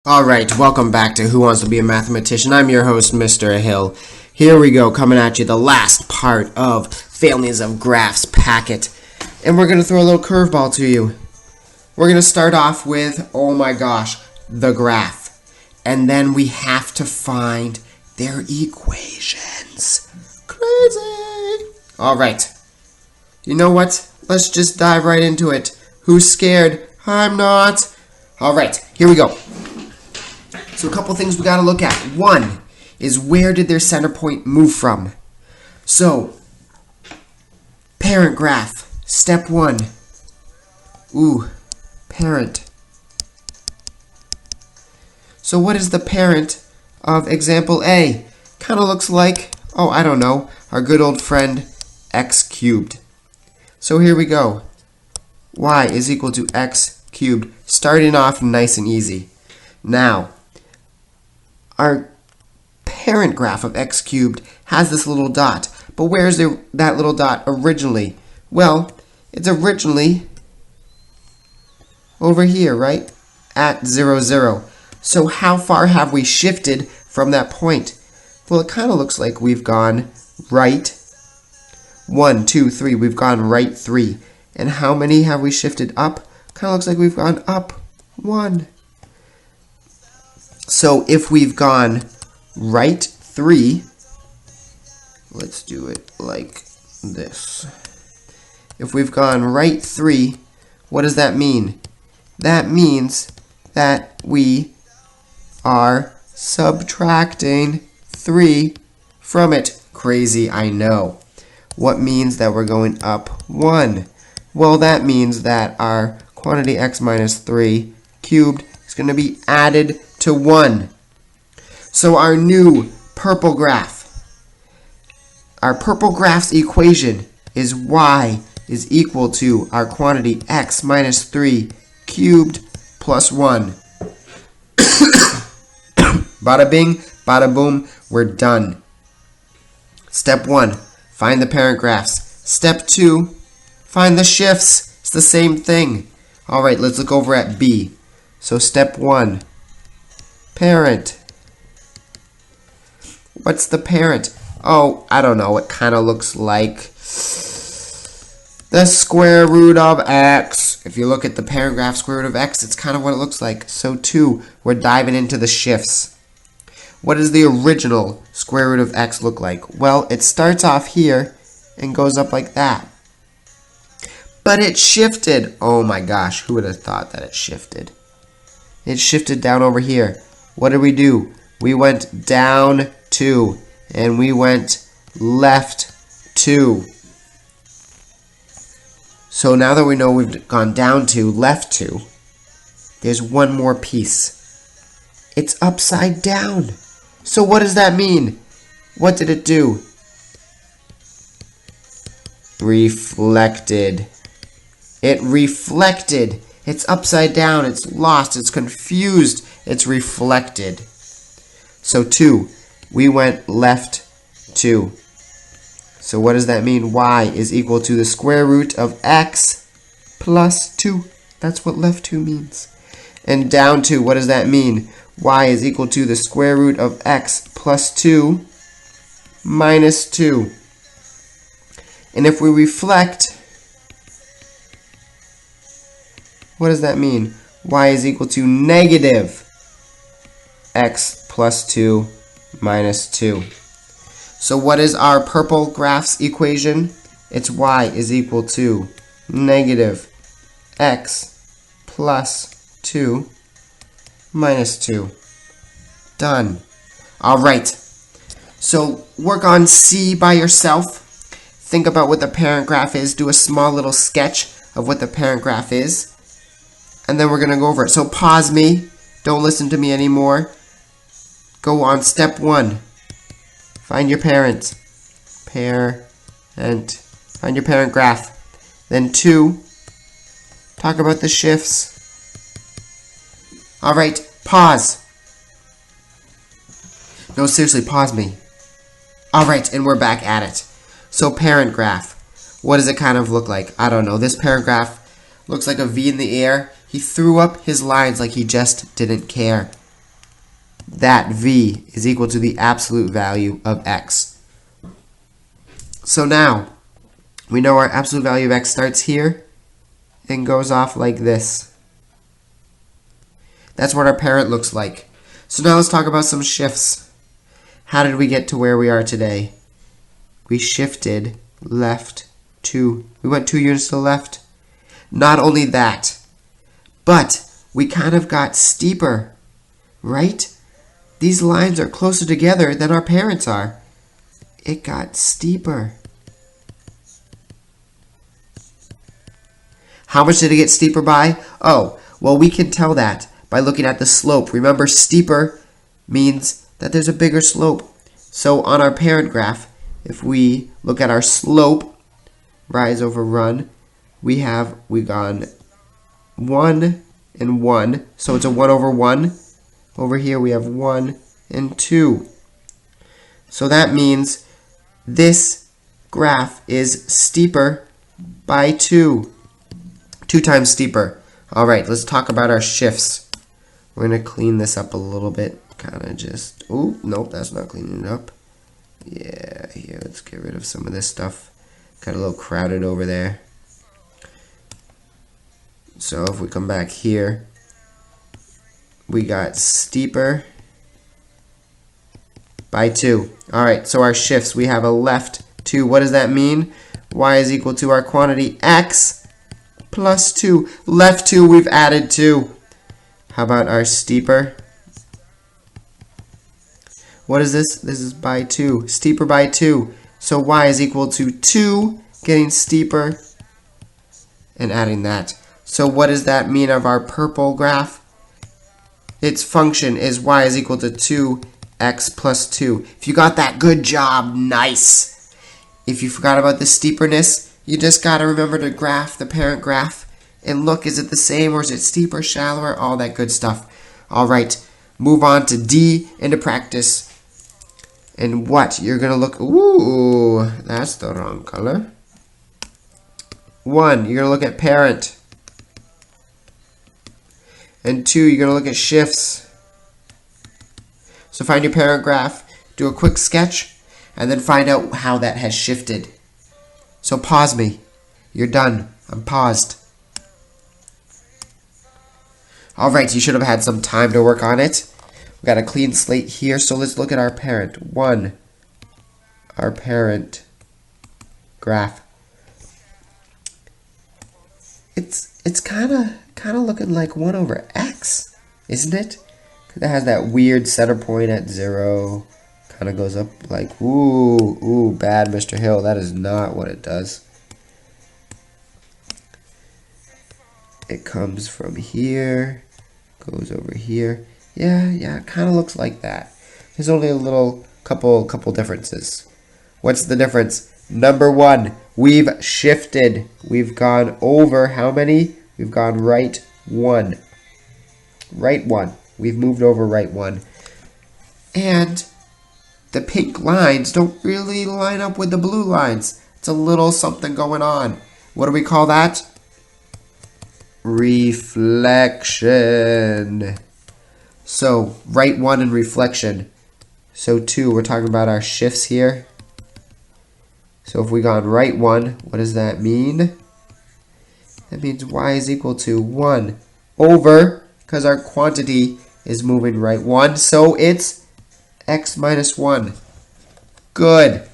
Alright, welcome back to Who Wants to Be a Mathematician. I'm your host, Mr. Hill. Here we go, coming at you, the last part of Families of Graphs packet. And we're going to throw a little curveball to you. We're going to start off with, oh my gosh, the graph. And then we have to find their equations. Crazy! Alright, you know what? Let's just dive right into it. Who's scared? I'm not. Alright, here we go. So a couple things we got to look at. One is, where did their center point move from? So, parent graph, step one. Parent. So what is the parent of example A? Kind of looks like, I don't know, our good old friend x cubed. So here we go. Y is equal to x cubed. Starting off nice and easy. Now, our parent graph of x cubed has this little dot. But where's that little dot originally? Well, it's originally over here, right? At 0, 0. So how far have we shifted from that point? Well, it kind of looks like we've gone right 1, 2, 3. We've gone right 3. And how many have we shifted up? Kind of looks like we've gone up 1. So if we've gone right 3, let's do it like this. If we've gone right 3, what does that mean? That means that we are subtracting 3 from it. Crazy, I know. What means that we're going up 1? Well, that means that our quantity x minus 3 cubed is going to be added to 1. So our new purple graph, our purple graph's equation is y is equal to our quantity x minus 3 cubed plus 1. Bada bing, bada boom, we're done. Step 1, find the parent graphs. Step 2, find the shifts. It's the same thing. Alright, let's look over at B. So step 1, parent. What's the parent? I don't know. It kind of looks like the square root of x. If you look at the parent graph square root of x, it's kind of what it looks like. So 2, we're diving into the shifts. What does the original square root of x look like? Well, it starts off here and goes up like that. But it shifted. Oh my gosh, who would have thought that it shifted? It shifted down over here. What did we do? We went down 2 and we went left 2. So now that we know we've gone down 2, left 2, there's one more piece. It's upside down. So what does that mean? What did it do? Reflected. It reflected. It's upside down. It's lost. It's confused. It's reflected. So 2. We went left 2. So what does that mean? Y is equal to the square root of x plus 2. That's what left 2 means. And down 2, what does that mean? Y is equal to the square root of x plus 2 minus 2. And if we reflect, what does that mean? Y is equal to negative x plus 2 minus 2. So what is our purple graph's equation? It's y is equal to negative x plus 2 minus 2. Done. Alright. So work on C by yourself. Think about what the parent graph is. Do a small little sketch of what the parent graph is. And then we're going to go over it. So pause me. Don't listen to me anymore. Go on step 1. Find your parent. Find your parent graph. Then 2. Talk about the shifts. Alright, pause. No, seriously, pause me. Alright, and we're back at it. So parent graph. What does it kind of look like? I don't know. This parent graph looks like a V in the air. He threw up his lines like he just didn't care. that v is equal to the absolute value of x. So now, we know our absolute value of x starts here and goes off like this. That's what our parent looks like. So now let's talk about some shifts. How did we get to where we are today? We shifted left 2. We went 2 units to the left. Not only that, but we kind of got steeper, right? These lines are closer together than our parents are. It got steeper. How much did it get steeper by? Oh, well, we can tell that by looking at the slope. Remember, steeper means that there's a bigger slope. So on our parent graph, if we look at our slope, rise over run, we've gone 1 and 1. So it's a 1 over 1. Over here we have 1 and 2. So that means this graph is steeper by 2. 2 times steeper. Alright, let's talk about our shifts. We're going to clean this up a little bit. Kind of just, oh, nope, that's not cleaning it up. Yeah, here, let's get rid of some of this stuff. Got a little crowded over there. So if we come back here, we got steeper by 2. Alright, so our shifts, we have a left 2. What does that mean? Y is equal to our quantity x plus 2. Left 2, we've added 2. How about our steeper? What is this? This is by 2. Steeper by 2. So y is equal to 2, getting steeper, and adding that. So what does that mean of our purple graph? Its function is y is equal to 2x plus 2. If you got that, good job. Nice. If you forgot about the steeperness, you just got to remember to graph the parent graph and look, is it the same or is it steeper, shallower, all that good stuff. All right, move on to D, into practice. And what? You're going to look, ooh, that's the wrong color. 1, you're going to look at parent. And 2, you're going to look at shifts. So find your parent graph, do a quick sketch, and then find out how that has shifted. So pause me. You're done. I'm paused. Alright, you should have had some time to work on it. We've got a clean slate here, so let's look at our parent. 1, our parent graph. It's kind of looking like 1 over x, isn't it? It has that weird center point at 0. Kind of goes up like, ooh, bad, Mr. Hill. That is not what it does. It comes from here, goes over here. Yeah, it kind of looks like that. There's only a little couple differences. What's the difference? Number 1, we've shifted. We've gone over how many? We've gone right 1. Right 1. We've moved over right 1. And the pink lines don't really line up with the blue lines. It's a little something going on. What do we call that? Reflection. So, right 1 in reflection. So 2, we're talking about our shifts here. So if we gone right 1, what does that mean? That means y is equal to 1 over, because our quantity is moving right 1, so it's x minus 1. Good.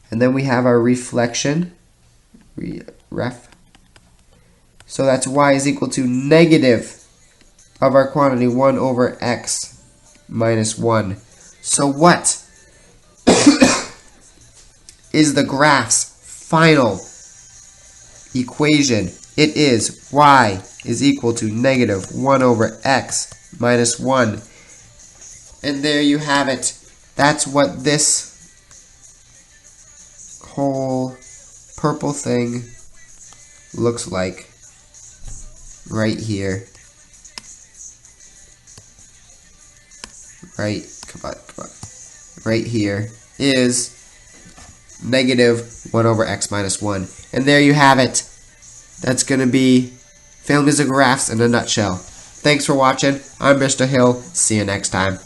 And then we have our reflection. So that's y is equal to negative of our quantity 1 over x minus 1. So what is the graph's final equation? It is y is equal to negative 1 over x minus 1. And there you have it. That's what this whole purple thing looks like right here. Right here is negative 1 over x minus 1. And there you have it. That's going to be families of graphs in a nutshell. Thanks for watching. I'm Mr. Hill. See you next time.